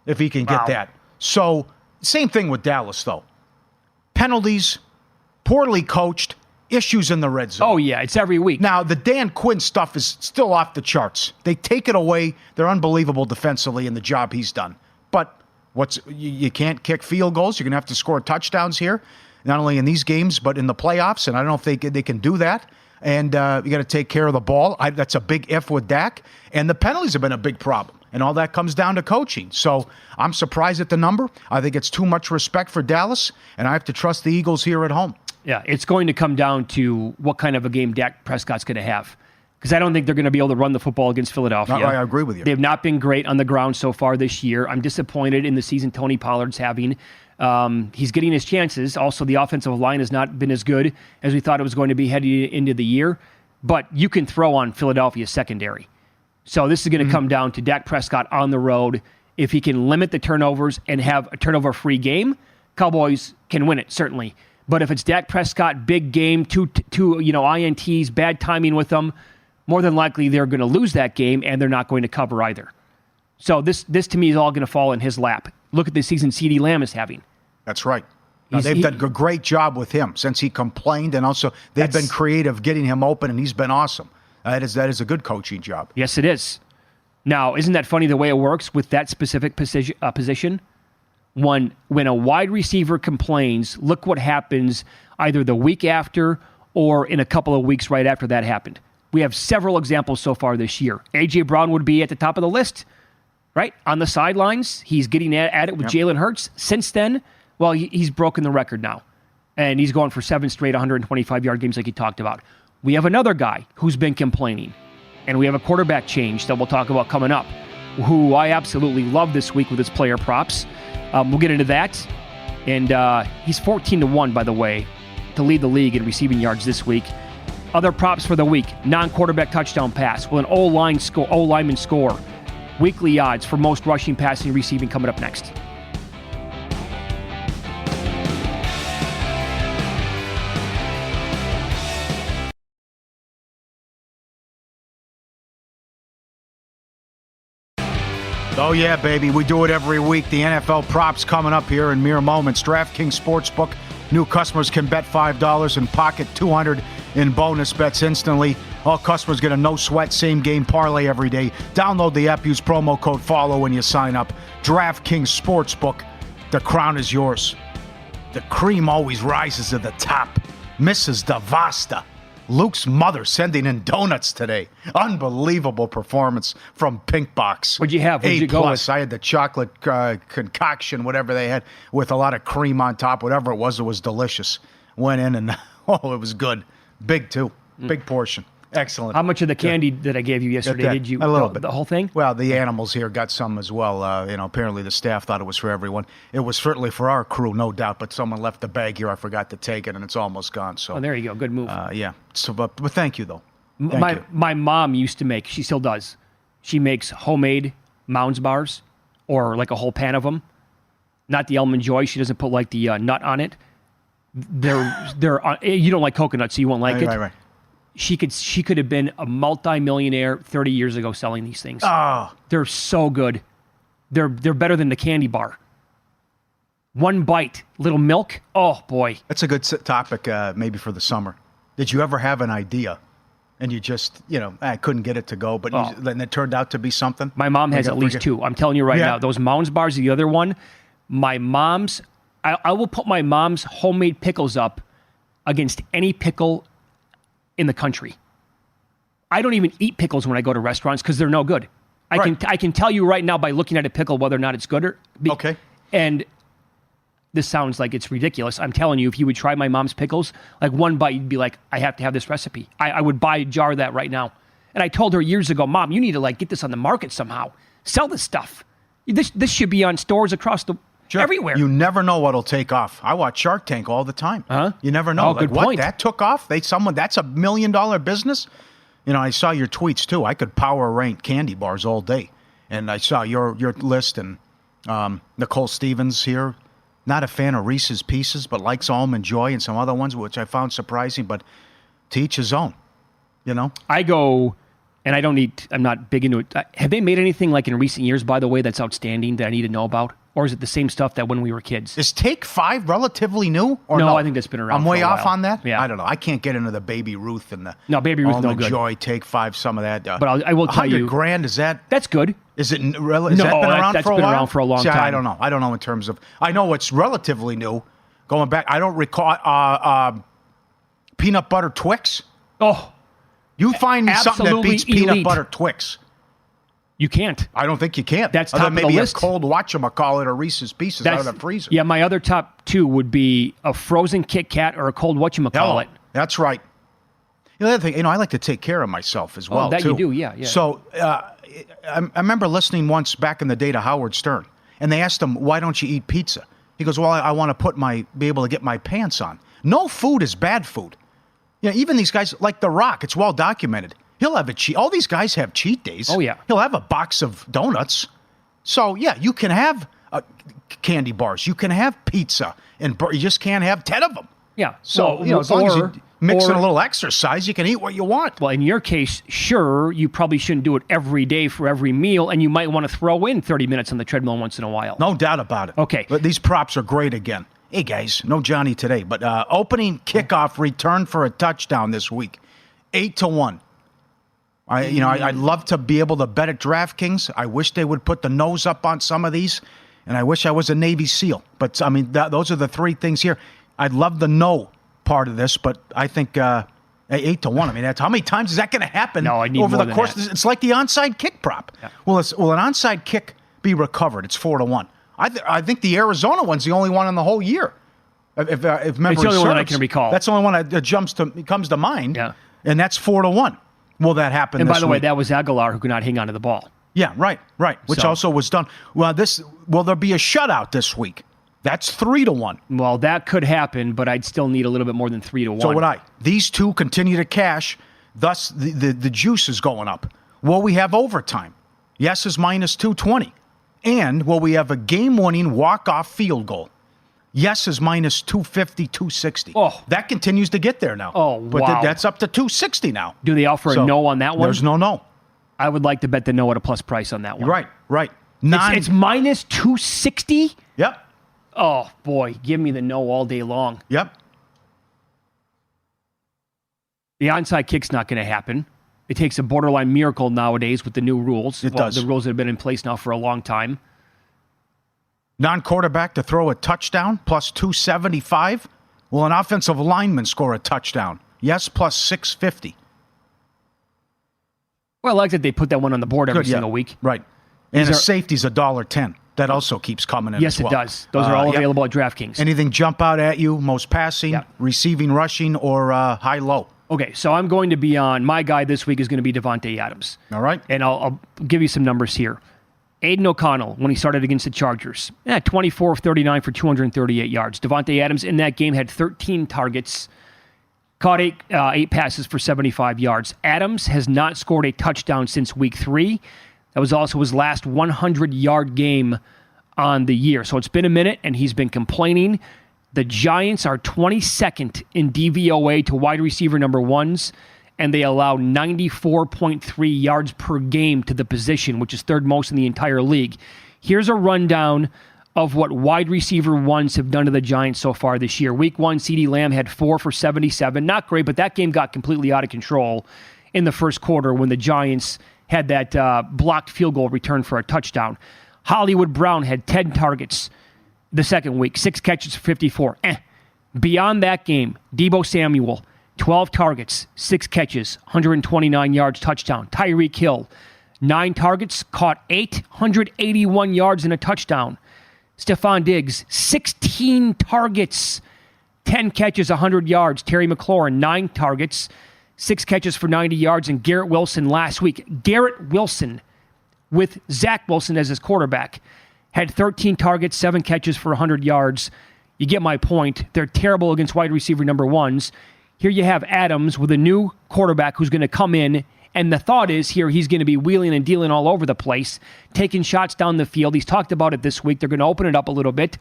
Speaker 8: if he can get that. So, same thing with Dallas, though. Penalties, poorly coached, issues in the red zone.
Speaker 7: Oh, yeah, it's every week.
Speaker 8: Now, the Dan Quinn stuff is still off the charts. They take it away. They're unbelievable defensively in the job he's done. But you can't kick field goals. You're going to have to score touchdowns here, not only in these games, but in the playoffs. And I don't know if they can do that. And you got to take care of the ball. That's a big if with Dak. And the penalties have been a big problem. And all that comes down to coaching. So I'm surprised at the number. I think it's too much respect for Dallas. And I have to trust the Eagles here at home.
Speaker 7: Yeah, it's going to come down to what kind of a game Dak Prescott's going to have. Because I don't think they're going to be able to run the football against Philadelphia.
Speaker 8: I agree with you.
Speaker 7: They've not been great on the ground so far this year. I'm disappointed in the season Tony Pollard's having. He's getting his chances. Also, the offensive line has not been as good as we thought it was going to be heading into the year. But you can throw on Philadelphia's secondary. So this is going to come down to Dak Prescott on the road. If he can limit the turnovers and have a turnover-free game, Cowboys can win it, certainly. But if it's Dak Prescott, big game, two INTs, bad timing with them, more than likely they're going to lose that game and they're not going to cover either. So this to me is all going to fall in his lap. Look at the season CeeDee Lamb is having.
Speaker 8: That's right. They've done a great job with him since he complained, and also they've been creative getting him open, and he's been awesome. That is a good coaching job.
Speaker 7: Yes, it is. Now, isn't that funny the way it works with that specific position? When a wide receiver complains, look what happens either the week after or in a couple of weeks right after that happened. We have several examples so far this year. A.J. Brown would be at the top of the list, right? On the sidelines, he's getting at it with Jalen Hurts. Since then, well, he's broken the record now. And he's going for 7 straight 125-yard games like he talked about. We have another guy who's been complaining. And we have a quarterback change that we'll talk about coming up, who I absolutely love this week with his player props. We'll get into that. And he's 14-1, by the way, to lead the league in receiving yards this week. Other props for the week: non-quarterback touchdown pass. Will an O-lineman score? Weekly odds for most rushing, passing, receiving coming up next.
Speaker 8: Oh, yeah, baby. We do it every week. The NFL props coming up here in mere moments. DraftKings Sportsbook. New customers can bet $5 and pocket $200 in bonus bets instantly. All customers get a no-sweat same-game parlay every day. Download the app. Use promo code FOLLOW when you sign up. DraftKings Sportsbook. The crown is yours. The cream always rises to the top. Mrs. Devasta. Luke's mother sending in donuts today. Unbelievable performance from Pink Box.
Speaker 7: What'd you have? What'd you go with?
Speaker 8: I had the chocolate concoction, whatever they had, with a lot of cream on top. Whatever it was delicious. Went in and, it was good. Big, too. Big portion. Excellent.
Speaker 7: How much of the candy that I gave you yesterday did you?
Speaker 8: A little bit.
Speaker 7: The whole thing?
Speaker 8: Well, the animals here got some as well. Apparently the staff thought it was for everyone. It was certainly for our crew, no doubt. But someone left the bag here. I forgot to take it, and it's almost gone. So.
Speaker 7: Oh, there you go. Good move.
Speaker 8: Yeah. So, but thank you though.
Speaker 7: My mom used to make. She still does. She makes homemade Mounds bars, or like a whole pan of them. Not the Almond Joy. She doesn't put like the nut on it. They're you don't like coconut, so you won't like it.
Speaker 8: Right.
Speaker 7: She could have been a multi-millionaire 30 years ago selling these things.
Speaker 8: Oh.
Speaker 7: They're so good. They're better than the candy bar. One bite, little milk. Oh boy.
Speaker 8: That's a good topic maybe for the summer. Did you ever have an idea and you just, I couldn't get it to go, but then it turned out to be something?
Speaker 7: My mom has at least two. I'm telling you right now. Those Mounds bars, the other one, my mom's, I will put my mom's homemade pickles up against any pickle in the country. I don't even eat pickles when I go to restaurants because they're no good. I can tell you right now by looking at a pickle whether or not it's good or
Speaker 8: okay.
Speaker 7: And this sounds like it's ridiculous. I'm telling you, if you would try my mom's pickles, like one bite, you'd be like, I have to have this recipe. I would buy a jar of that right now. And I told her years ago, Mom, you need to get this on the market somehow. Sell this stuff. This should be on stores across everywhere.
Speaker 8: You never know what'll take off. I watch Shark Tank all the time.
Speaker 7: Huh?
Speaker 8: You never know.
Speaker 7: Oh, good point.
Speaker 8: That took off? That's $1 million business? I saw your tweets too. I could power rank candy bars all day. And I saw your list, and Nicole Stevens here, not a fan of Reese's Pieces, but likes Almond Joy and some other ones, which I found surprising, but to each his own,
Speaker 7: I go, and I'm not big into it. Have they made anything like in recent years, by the way, that's outstanding that I need to know about? Or is it the same stuff that when we were kids?
Speaker 8: Is Take 5 relatively new? Or
Speaker 7: no, I think that's been around.
Speaker 8: I'm
Speaker 7: way
Speaker 8: off on that?
Speaker 7: Yeah.
Speaker 8: I don't know. I can't get into the Baby Ruth and the
Speaker 7: Baby Ruth,
Speaker 8: Almond
Speaker 7: no good.
Speaker 8: Joy, Take 5, some of that.
Speaker 7: But I will tell you.
Speaker 8: $100,000, is that?
Speaker 7: That's good.
Speaker 8: Is it? Has that been around for a while?
Speaker 7: That's been around for a long time.
Speaker 8: I don't know. I don't know in terms of. I know what's relatively new. Going back, I don't recall. Peanut butter Twix.
Speaker 7: Oh,
Speaker 8: you find me something that beats
Speaker 7: elite.
Speaker 8: peanut butter Twix.
Speaker 7: You can't.
Speaker 8: I don't think you can.
Speaker 7: That's top of the
Speaker 8: maybe
Speaker 7: list.
Speaker 8: A cold whatchamacallit or Reese's Pieces out of the freezer.
Speaker 7: Yeah, my other top two would be a frozen Kit Kat or a cold whatchamacallit.
Speaker 8: That's right. The other thing, I like to take care of myself as well,
Speaker 7: that
Speaker 8: too.
Speaker 7: you do, yeah.
Speaker 8: So I remember listening once back in the day to Howard Stern, and they asked him, why don't you eat pizza? He goes, well, I want to be able to get my pants on. No food is bad food. Even these guys, like The Rock, it's well documented. He'll have all these guys have cheat days.
Speaker 7: Oh, yeah.
Speaker 8: He'll have a box of donuts. So, yeah, you can have candy bars. You can have pizza. And you just can't have 10 of them.
Speaker 7: Yeah.
Speaker 8: So, as long as you mix in a little exercise, you can eat what you want.
Speaker 7: Well, in your case, sure, you probably shouldn't do it every day for every meal, and you might want to throw in 30 minutes on the treadmill once in a while.
Speaker 8: No doubt about it.
Speaker 7: Okay.
Speaker 8: But these props are great again. Hey, guys, no Johnny today, but opening kickoff return for a touchdown this week, 8-1. I'd love to be able to bet at DraftKings. I wish they would put the nose up on some of these, and I wish I was a Navy SEAL. But, those are the three things here. I'd love the no part of this, but I think 8-1. That's how many times is that going to happen over the course? It's like the onside kick prop. Yeah. Will an onside kick be recovered? It's 4-1. I think the Arizona one's the only one in the whole year. If memory serves.
Speaker 7: It's the only one that I can recall.
Speaker 8: That's the only one that comes to mind.
Speaker 7: Yeah.
Speaker 8: And that's 4-1. Will that happen?
Speaker 7: And
Speaker 8: this
Speaker 7: by the way,
Speaker 8: week?
Speaker 7: that was Aguilar who could not hang on to the ball.
Speaker 8: Yeah, right. Which also was done. Well, will there be a shutout this week? That's 3-1.
Speaker 7: Well, that could happen, but I'd still need a little bit more than 3-1.
Speaker 8: So would I. These two continue to cash, thus the juice is going up. Will we have overtime? Yes is minus 220. And will we have a game-winning walk-off field goal? Yes is minus 250, 260.
Speaker 7: Oh.
Speaker 8: That continues to get there now.
Speaker 7: Oh,
Speaker 8: but
Speaker 7: wow.
Speaker 8: That's up to 260 now.
Speaker 7: Do they offer a no on that one?
Speaker 8: There's no.
Speaker 7: I would like to bet the no at a plus price on that one.
Speaker 8: Right.
Speaker 7: It's minus 260?
Speaker 8: Yep.
Speaker 7: Oh, boy. Give me the no all day long.
Speaker 8: Yep.
Speaker 7: The onside kick's not going to happen. It takes a borderline miracle nowadays with the new rules.
Speaker 8: It does.
Speaker 7: The rules that have been in place now for a long time.
Speaker 8: Non-quarterback to throw a touchdown, plus 275. Will an offensive lineman score a touchdown? Yes, plus 650.
Speaker 7: Well, I like that they put that one on the board every single week.
Speaker 8: Right. And a safety's $1.10. That also keeps coming in
Speaker 7: yes,
Speaker 8: as well.
Speaker 7: It does. Those are all available at DraftKings.
Speaker 8: Anything jump out at you? Most passing, receiving, rushing, or high-low?
Speaker 7: Okay, so I'm going to be on, my guy this week is going to be Devontae Adams.
Speaker 8: All right.
Speaker 7: And I'll give you some numbers here. Aiden O'Connell, when he started against the Chargers, 24 of 39 for 238 yards. Devontae Adams in that game had 13 targets, caught eight passes for 75 yards. Adams has not scored a touchdown since week 3. That was also his last 100-yard game on the year. So it's been a minute, and he's been complaining. The Giants are 22nd in DVOA to wide receiver number ones, and they allow 94.3 yards per game to the position, which is third most in the entire league. Here's a rundown of what wide receiver ones have done to the Giants so far this year. Week 1, CeeDee Lamb had 4 for 77. Not great, but that game got completely out of control in the first quarter when the Giants had that blocked field goal return for a touchdown. Hollywood Brown had 10 targets the second week, 6 catches for 54. Beyond that game, Deebo Samuel, 12 targets, 6 catches, 129 yards, touchdown. Tyreek Hill, 9 targets, caught 881 yards and a touchdown. Stephon Diggs, 16 targets, 10 catches, 100 yards. Terry McLaurin, 9 targets, 6 catches for 90 yards. And Garrett Wilson last week. Garrett Wilson, with Zach Wilson as his quarterback, had 13 targets, 7 catches for 100 yards. You get my point. They're terrible against wide receiver number ones. Here you have Adams with a new quarterback who's going to come in, and the thought is here he's going to be wheeling and dealing all over the place, taking shots down the field. He's talked about it this week. They're going to open it up a little bit.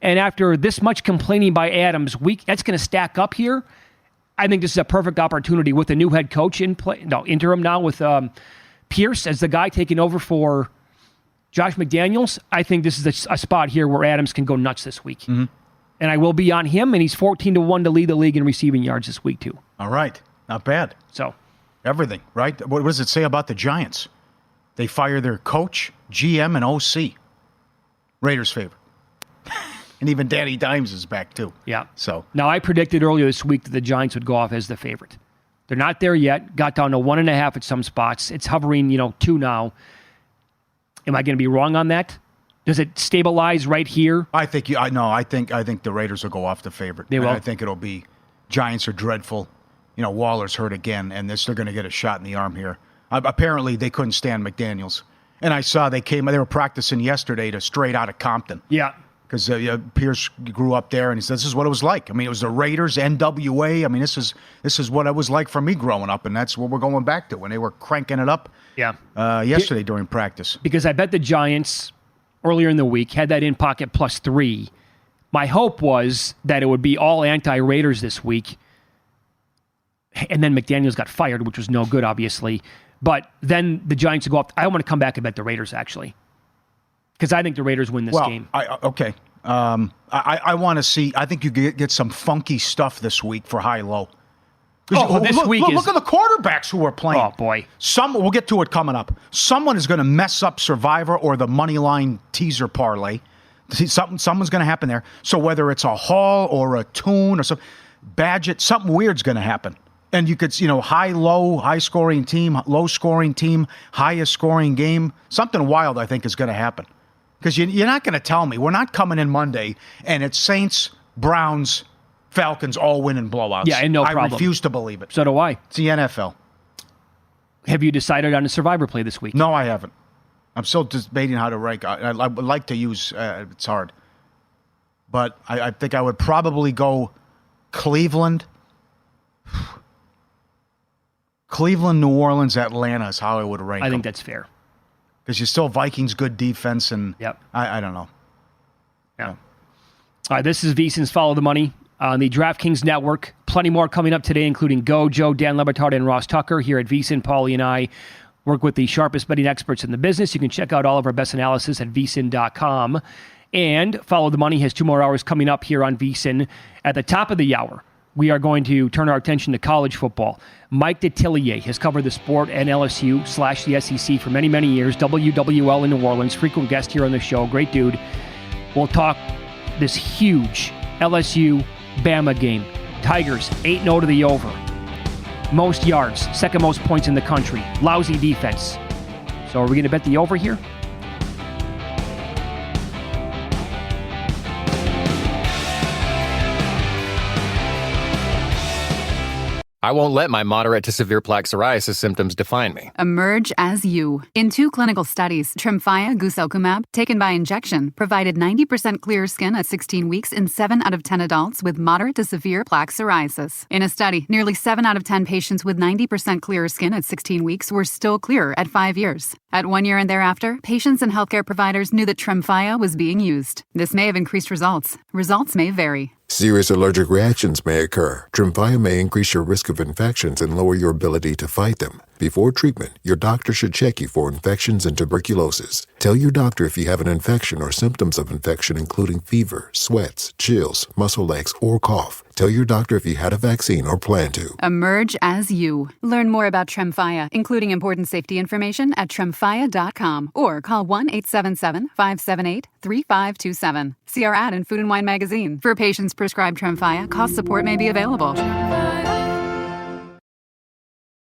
Speaker 7: And after this much complaining by Adams, that's going to stack up here. I think this is a perfect opportunity with a new head coach in play. No, interim now with Pierce as the guy taking over for Josh McDaniels. I think this is a spot here where Adams can go nuts this week. Mm-hmm. And I will be on him, and he's 14-1 to lead the league in receiving yards this week, too.
Speaker 8: All right. Not bad.
Speaker 7: So
Speaker 8: everything, right? What does it say about the Giants? They fire their coach, GM, and OC. Raiders' favorite. And even Danny Dimes is back, too.
Speaker 7: Yeah.
Speaker 8: So
Speaker 7: now, I predicted earlier this week that the Giants would go off as the favorite. They're not there yet. Got down to 1.5 at some spots. It's hovering, 2 now. Am I going to be wrong on that? Does it stabilize right here?
Speaker 8: I think I think the Raiders will go off the favorite.
Speaker 7: They will.
Speaker 8: I think it'll be Giants are dreadful. Waller's hurt again, and they're going to get a shot in the arm here. Apparently, they couldn't stand McDaniels, and I saw they were practicing yesterday to straight out of Compton.
Speaker 7: Yeah.
Speaker 8: Because Pierce grew up there, and he says this is what it was like. I mean, it was the Raiders, NWA. I mean, this is what it was like for me growing up, and that's what we're going back to when they were cranking it up.
Speaker 7: Yeah.
Speaker 8: Yesterday during practice.
Speaker 7: Because I bet the Giants earlier in the week had that in pocket +3. My hope was that it would be all anti-Raiders this week, and then McDaniels got fired, which was no good, obviously. But then the Giants would go up. I want to come back and bet the Raiders, actually. Because I think the Raiders win this game.
Speaker 8: Okay. I want to see. I think you get some funky stuff this week for high-low.
Speaker 7: Look at the
Speaker 8: quarterbacks who are playing.
Speaker 7: Oh, boy.
Speaker 8: We'll get to it coming up. Someone is going to mess up Survivor or the money line teaser parlay. Something's going to happen there. So whether it's a Hall or a Tune or some Badgett, something weird's going to happen. And you could, high-low, high-scoring team, low-scoring team, highest-scoring game. Something wild, I think, is going to happen. Because you're not going to tell me. We're not coming in Monday, and it's Saints, Browns, Falcons all winning blowouts.
Speaker 7: Yeah, and no problem.
Speaker 8: I refuse to believe it.
Speaker 7: So do I.
Speaker 8: It's the NFL.
Speaker 7: Have you decided on a Survivor play this week?
Speaker 8: No, I haven't. I'm still debating how to rank. I would like to use, it's hard. But I think I would probably go Cleveland. Cleveland, New Orleans, Atlanta is how I would rank
Speaker 7: I think
Speaker 8: them.
Speaker 7: that's fair.
Speaker 8: Because you're still Vikings, good defense, and
Speaker 7: yep.
Speaker 8: I don't know.
Speaker 7: Yeah. All right, this is VSiN's Follow the Money on the DraftKings Network. Plenty more coming up today, including Go, Joe, Dan Lebatard, and Ross Tucker here at VSiN. Paulie and I Work with the sharpest betting experts in the business. You can check out all of our best analysis at vsin.com. And Follow the Money has 2 more hours coming up here on VSiN. At the top of the hour, we are going to turn our attention to college football. Mike Detillier has covered the sport at LSU/the SEC for many, many years. WWL in New Orleans, frequent guest here on the show. Great dude. We'll talk this huge LSU-Bama game. Tigers 8-0 to the over. Most yards, second most points in the country. Lousy defense. So are we going to bet the over here?
Speaker 1: I won't let my moderate to severe plaque psoriasis symptoms define me.
Speaker 2: Emerge as you. In 2 clinical studies, Tremfya guselkumab, taken by injection, provided 90% clearer skin at 16 weeks in 7 out of 10 adults with moderate to severe plaque psoriasis. In a study, nearly 7 out of 10 patients with 90% clearer skin at 16 weeks were still clear at 5 years. At 1 year and thereafter, patients and healthcare providers knew that Tremfya was being used. This may have increased results. Results may vary.
Speaker 3: Serious allergic reactions may occur. Tremfya may increase your risk of infections and lower your ability to fight them. Before treatment, your doctor should check you for infections and tuberculosis. Tell your doctor if you have an infection or symptoms of infection, including fever, sweats, chills, muscle aches, or cough. Tell your doctor if you had a vaccine or plan to.
Speaker 2: Emerge as you. Learn more about Tremfya, including important safety information at tremfya.com or call 1-877-578-3527. See our ad in Food and Wine magazine. For patients prescribed Tremfya, cost support may be available.